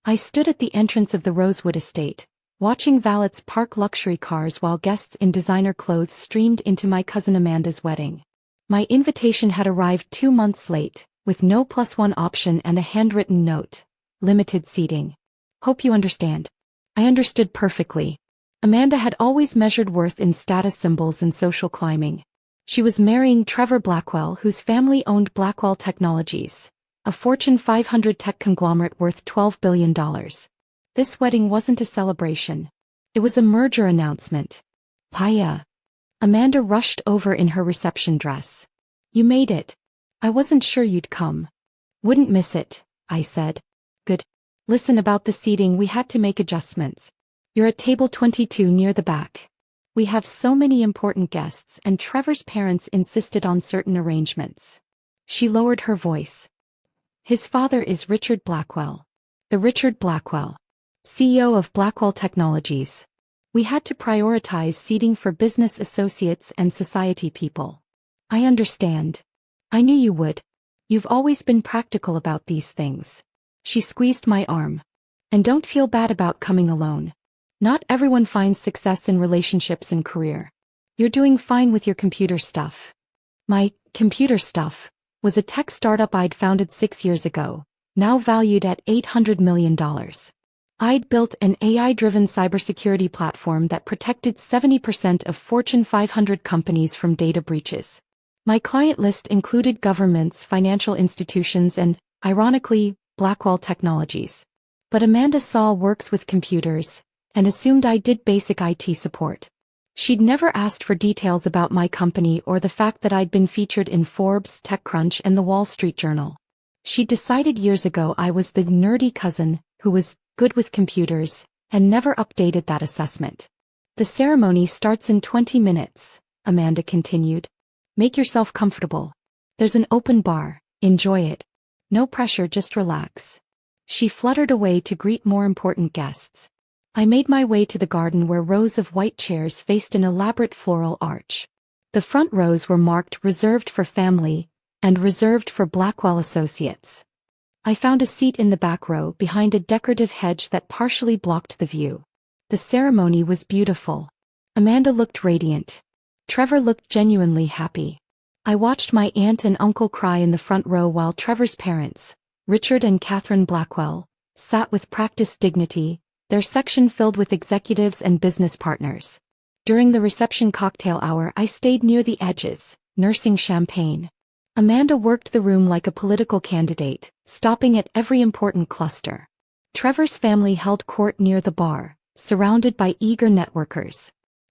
I stood at the entrance of the Rosewood estate, watching valets park luxury cars while guests in designer clothes streamed into my cousin Amanda's wedding. My invitation had arrived 2 months late, with no +1 option and a handwritten note. Limited seating. Hope you understand. I understood perfectly. Amanda had always measured worth in status symbols and social climbing. She was marrying Trevor Blackwell, whose family owned Blackwell Technologies, a Fortune 500 tech conglomerate worth $12 billion. This wedding wasn't a celebration. It was a merger announcement. Paya. Amanda rushed over in her reception dress. You made it. I wasn't sure you'd come. Wouldn't miss it, I said. Good. Listen, about the seating, we had to make adjustments. You're at table 22 near the back. We have so many important guests, and Trevor's parents insisted on certain arrangements. She lowered her voice. His father is Richard Blackwell. The Richard Blackwell, CEO of Blackwell Technologies. We had to prioritize seating for business associates and society people. I understand. I knew you would. You've always been practical about these things. She squeezed my arm. And don't feel bad about coming alone. Not everyone finds success in relationships and career. You're doing fine with your computer stuff. My computer stuff was a tech startup I'd founded 6 years ago, now valued at $800 million. I'd built an AI-driven cybersecurity platform that protected 70% of Fortune 500 companies from data breaches. My client list included governments, financial institutions, and, ironically, Blackwell Technologies. But Amanda saw works with computers, and assumed I did basic IT support. She'd never asked for details about my company or the fact that I'd been featured in Forbes, TechCrunch, and the Wall Street Journal. She'd decided years ago I was the nerdy cousin who was good with computers, and never updated that assessment. The ceremony starts in 20 minutes, Amanda continued. Make yourself comfortable. There's an open bar, enjoy it. No pressure, just relax. She fluttered away to greet more important guests. I made my way to the garden where rows of white chairs faced an elaborate floral arch. The front rows were marked reserved for family, and reserved for Blackwell associates. I found a seat in the back row behind a decorative hedge that partially blocked the view. The ceremony was beautiful. Amanda looked radiant. Trevor looked genuinely happy. I watched my aunt and uncle cry in the front row while Trevor's parents, Richard and Catherine Blackwell, sat with practiced dignity, their section filled with executives and business partners. During the reception cocktail hour, I stayed near the edges, nursing champagne. Amanda worked the room like a political candidate, stopping at every important cluster. Trevor's family held court near the bar, surrounded by eager networkers.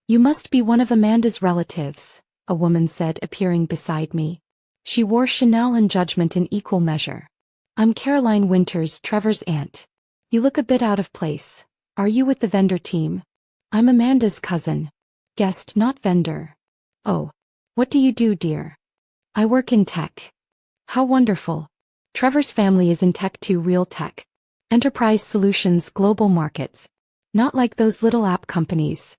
You must be one of Amanda's relatives, a woman said, appearing beside me. She wore Chanel and judgment in equal measure. I'm Caroline Winters, Trevor's aunt. You look a bit out of place. Are you with the vendor team? I'm Amanda's cousin. Guest, not vendor. Oh. What do you do, dear? I work in tech. How wonderful. Trevor's family is in tech too, real tech. Enterprise solutions, global markets. Not like those little app companies.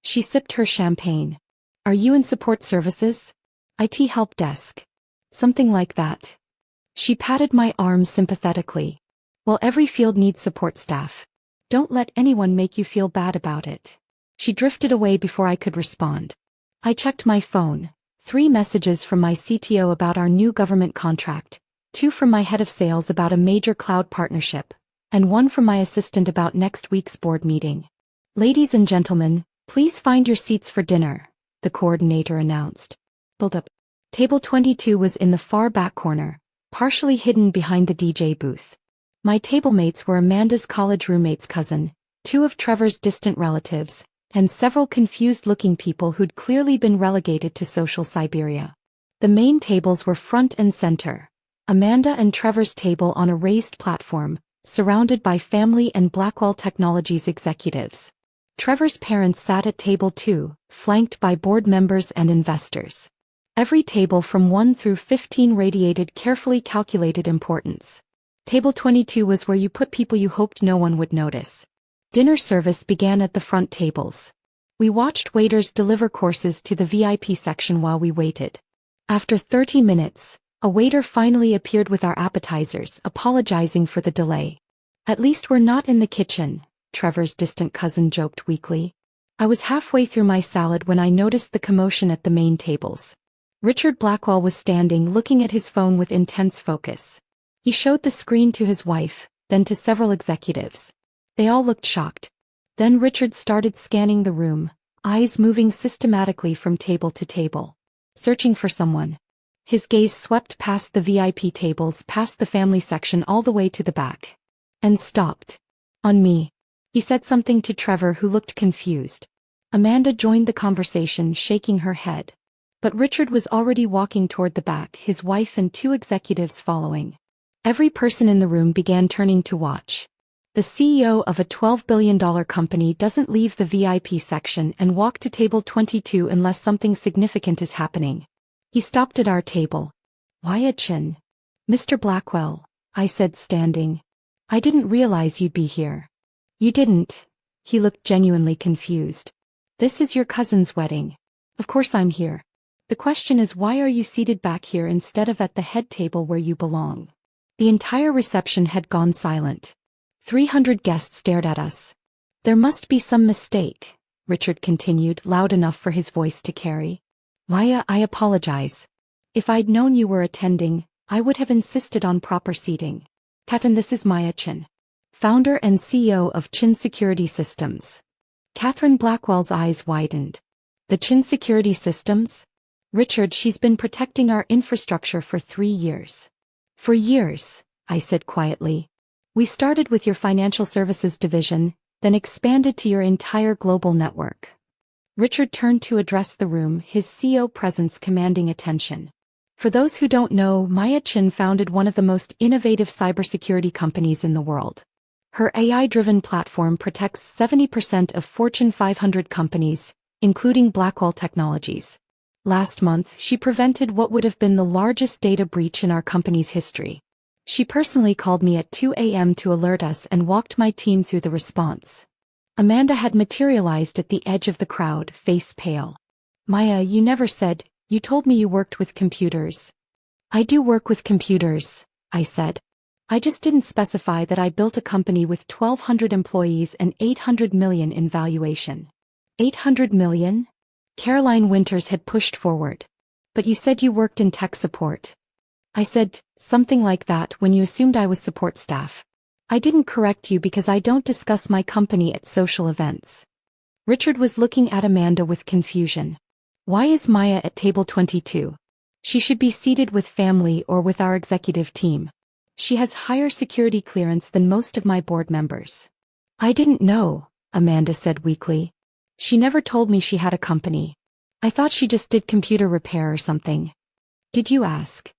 She sipped her champagne. Are you in support services? IT help desk. Something like that. She patted my arm sympathetically. Well, every field needs support staff. Don't let anyone make you feel bad about it. She drifted away before I could respond. I checked my phone. 3 messages from my CTO about our new government contract, 2 from my head of sales about a major cloud partnership, and 1 from my assistant about next week's board meeting. Ladies and gentlemen, please find your seats for dinner, the coordinator announced. Build up. Table 22 was in the far back corner, partially hidden behind the DJ booth. My tablemates were Amanda's college roommate's cousin, 2 of Trevor's distant relatives, and several confused-looking people who'd clearly been relegated to social Siberia. The main tables were front and center, Amanda and Trevor's table on a raised platform, surrounded by family and Blackwell Technologies executives. Trevor's parents sat at table 2, flanked by board members and investors. Every table from 1 through 15 radiated carefully calculated importance. Table 22 was where you put people you hoped no one would notice. Dinner service began at the front tables. We watched waiters deliver courses to the VIP section while we waited. After 30 minutes, a waiter finally appeared with our appetizers, apologizing for the delay. At least we're not in the kitchen, Trevor's distant cousin joked weakly. I was halfway through my salad when I noticed the commotion at the main tables. Richard Blackwell was standing looking at his phone with intense focus. He showed the screen to his wife, then to several executives. They all looked shocked. Then Richard started scanning the room, eyes moving systematically from table to table, searching for someone. His gaze swept past the VIP tables, past the family section all the way to the back. And stopped. On me. He said something to Trevor, who looked confused. Amanda joined the conversation, shaking her head. But Richard was already walking toward the back, his wife and two executives following. Every person in the room began turning to watch. The CEO of a $12 billion company doesn't leave the VIP section and walk to table 22 unless something significant is happening. He stopped at our table. Maya-chan. Mr. Blackwell, I said, standing. I didn't realize you'd be here. You didn't? He looked genuinely confused. This is your cousin's wedding. Of course I'm here. The question is, why are you seated back here instead of at the head table where you belong? The entire reception had gone silent. 300 guests stared at us. There must be some mistake, Richard continued, loud enough for his voice to carry. Maya, I apologize. If I'd known you were attending, I would have insisted on proper seating. Catherine, this is Maya Chin, founder and CEO of Chin Security Systems. Catherine Blackwell's eyes widened. The Chin Security Systems? Richard, she's been protecting our infrastructure for 3 years. For years, I said quietly. We started with your financial services division, then expanded to your entire global network. Richard turned to address the room, his CEO presence commanding attention. For those who don't know, Maya Chin founded one of the most innovative cybersecurity companies in the world. Her AI-driven platform protects 70% of Fortune 500 companies, including Blackwell Technologies. Last month, she prevented what would have been the largest data breach in our company's history. She personally called me at 2 a.m. to alert us and walked my team through the response. Amanda had materialized at the edge of the crowd, face pale. Maya, you never said, you told me you worked with computers. I do work with computers, I said. I just didn't specify that I built a company with 1,200 employees and $800 million in valuation. $800 million? Caroline Winters had pushed forward. But you said you worked in tech support. I said, something like that when you assumed I was support staff. I didn't correct you because I don't discuss my company at social events. Richard was looking at Amanda with confusion. Why is Maya at table 22? She should be seated with family or with our executive team. She has higher security clearance than most of my board members. I didn't know, Amanda said weakly. She never told me she had a company. I thought she just did computer repair or something. Did you ask?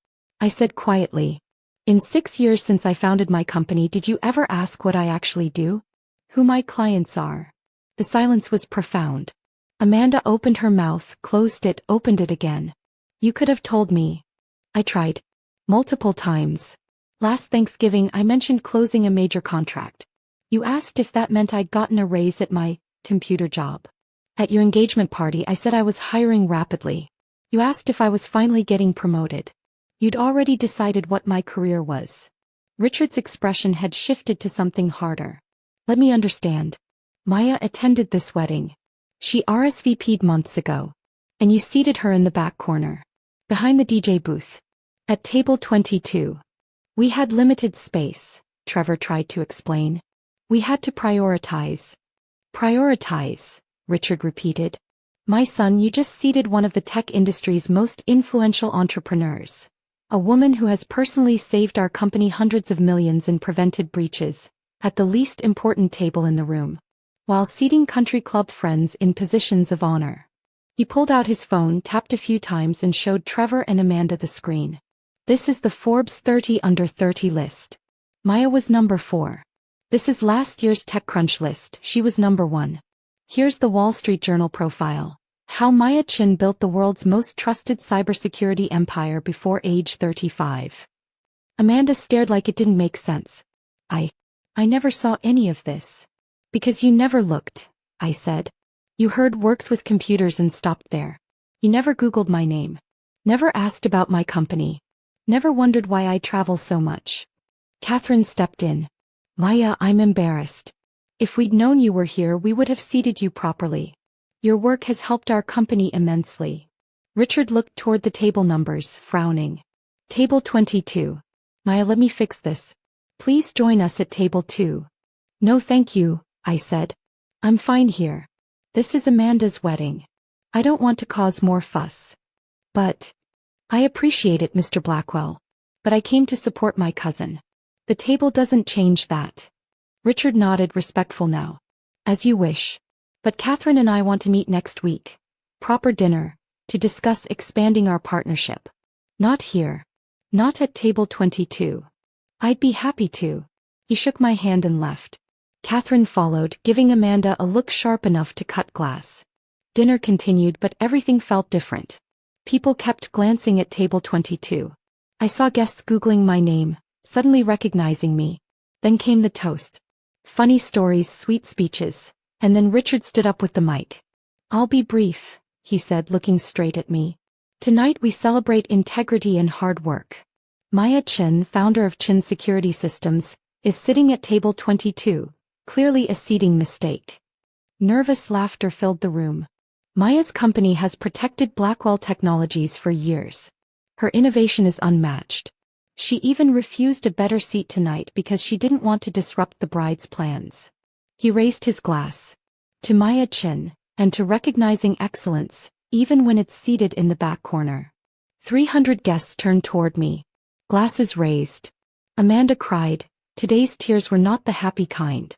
I said quietly. In 6 years since I founded my company, did you ever ask what I actually do? Who my clients are? The silence was profound. Amanda opened her mouth, closed it, opened it again. You could have told me. I tried. Multiple times. Last Thanksgiving I mentioned closing a major contract. You asked if that meant I'd gotten a raise at my computer job. At your engagement party I said I was hiring rapidly. You asked if I was finally getting promoted. You'd already decided what my career was. Richard's expression had shifted to something harder. Let me understand. Maya attended this wedding. She RSVP'd months ago. And you seated her in the back corner. Behind the DJ booth. At table 22. We had limited space, Trevor tried to explain. We had to prioritize. Prioritize, Richard repeated. My son, you just seated one of the tech industry's most influential entrepreneurs. A woman who has personally saved our company hundreds of millions and prevented breaches, at the least important table in the room, while seating country club friends in positions of honor. He pulled out his phone, tapped a few times and showed Trevor and Amanda the screen. This is the Forbes 30 under 30 list. Maya was number 4. This is last year's TechCrunch list, she was number 1. Here's the Wall Street Journal profile. How Maya Chin built the world's most trusted cybersecurity empire before age 35. Amanda stared like it didn't make sense. I never saw any of this. Because you never looked, I said. You heard works with computers and stopped there. You never Googled my name. Never asked about my company. Never wondered why I travel so much. Catherine stepped in. Maya, I'm embarrassed. If we'd known you were here, we would have seated you properly. Your work has helped our company immensely. Richard looked toward the table numbers, frowning. Table 22. Maya, let me fix this. Please join us at table 2. No thank you, I said. I'm fine here. This is Amanda's wedding. I don't want to cause more fuss. But I appreciate it, Mr. Blackwell. But I came to support my cousin. The table doesn't change that. Richard nodded, respectful now. As you wish. But Catherine and I want to meet next week. Proper dinner, to discuss expanding our partnership. Not here. Not at table 22. I'd be happy to. He shook my hand and left. Catherine followed, giving Amanda a look sharp enough to cut glass. Dinner continued, but everything felt different. People kept glancing at table 22. I saw guests Googling my name, suddenly recognizing me. Then came the toast. Funny stories, sweet speeches. And then Richard stood up with the mic. I'll be brief, he said, looking straight at me. Tonight we celebrate integrity and hard work. Maya Chen, founder of Chen Security Systems, is sitting at table 22, clearly a seating mistake. Nervous laughter filled the room. Maya's company has protected Blackwell Technologies for years. Her innovation is unmatched. She even refused a better seat tonight because she didn't want to disrupt the bride's plans. He raised his glass. To Maya Chen, and to recognizing excellence, even when it's seated in the back corner. 300 guests turned toward me. Glasses raised. Amanda cried. Today's tears were not the happy kind.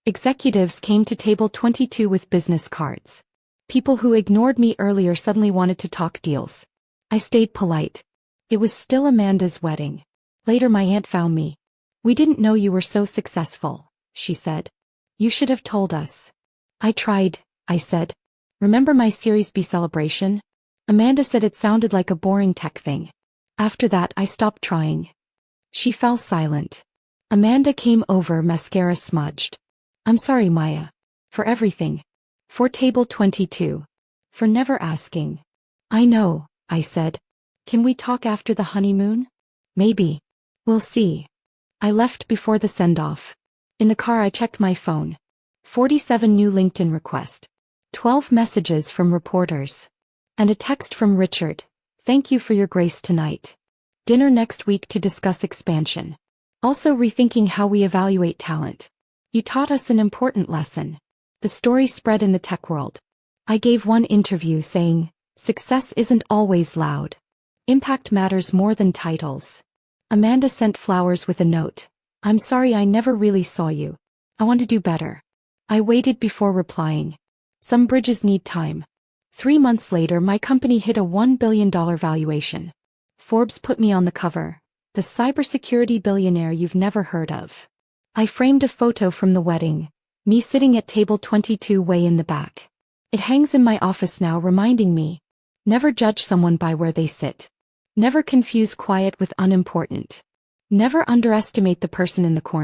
Executives came to table 22 with business cards. People who ignored me earlier suddenly wanted to talk deals. I stayed polite. It was still Amanda's wedding. Later my aunt found me. We didn't know you were so successful, she said. You should have told us. I tried, I said. Remember my Series B celebration? Amanda said it sounded like a boring tech thing. After that I stopped trying. She fell silent. Amanda came over, mascara smudged. I'm sorry, Maya. For everything. For table 22. For never asking. I know, I said. Can we talk after the honeymoon? Maybe. We'll see. I left before the send-off. In the car I checked my phone. 47 new LinkedIn requests. 12 messages from reporters. And a text from Richard. Thank you for your grace tonight. Dinner next week to discuss expansion. Also rethinking how we evaluate talent. You taught us an important lesson. The story spread in the tech world. I gave one interview saying, success isn't always loud. Impact matters more than titles. Amanda sent flowers with a note. I'm sorry I never really saw you. I want to do better. I waited before replying. Some bridges need time. 3 months later my company hit a $1 billion valuation. Forbes put me on the cover. The cybersecurity billionaire you've never heard of. I framed a photo from the wedding. Me sitting at table 22 way in the back. It hangs in my office now, reminding me. Never judge someone by where they sit. Never confuse quiet with unimportant. Never underestimate the person in the corner.